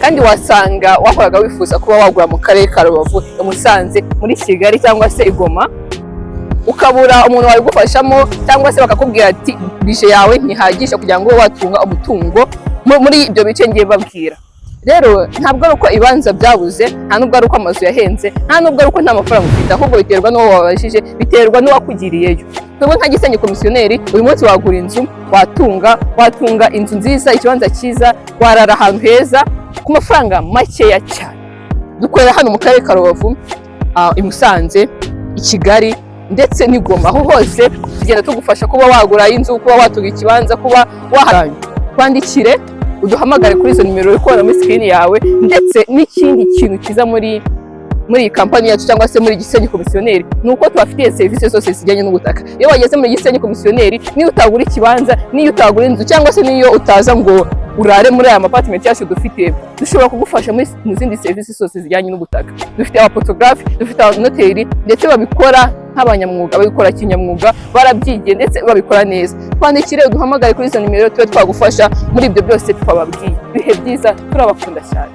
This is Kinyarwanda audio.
kandi wasanga wahoraga wifuza kuba wagura mu karere ka Rubavu, Musanze, muri Kigali cyangwa se Igoma, ukabura umuntu wabigufashamo cyangwa se bakakubwira ati bije yawe ntihagije kugira ngo watunga umutungo muri ibyo bice ngiye babwira. Rero ntabwo ari uko ibanza byabuze, nta nubwo ari uko amazu yahenze, nta nubwo ari uko nta mafaranga ufite, ahubwo biterwa n'uwo wabajije, biterwa n'uwakugiriyeyo. Twebwe nka Gisenyi komisiyoneri uyu munsi wagura inzu, watunga inzu nziza, ikibanza cyiza, warara ahantu heza ku mafaranga makeya cyane. Dukorera hano mu karere ka Rubavu, i Musanze, i Kigali ndetse n'Igoma. Aho hose tugenda tugufasha kuba wagura inzu, kuba watunga ikibanza, kuba waharanya. Twandikire, uduhamagare kuri izo nimero uri kubona muri screen yawe, ndetse n'ikindi kintu kiza muri iyi kampani yacu cyangwa se muri Gisenyi komisiyoneri nuko tubafitiye serivisi zose zijyanye n'ubutaka. Iyo wageze muri Gisenyi komisiyoneri, niyo utagura ikibanza, niyo utagura inzu cyangwa se niyo utaza ngo urare muri aya apartment yacu dufite, dushobora kugufasha mu zindi serivisi zose zijyanye n'ubutaka. Dufite abaphotografi, dufite abanoteri, ndetse babikora nk'abanyamwuga, babikora kinyamwuga, barabyigiye ndetse babikora neza. Twandikire, uduhamagare kuri izo nimero tube twagufasha muri ibyo byose twababwiye. Ibihe byiza, turabakunda cyane.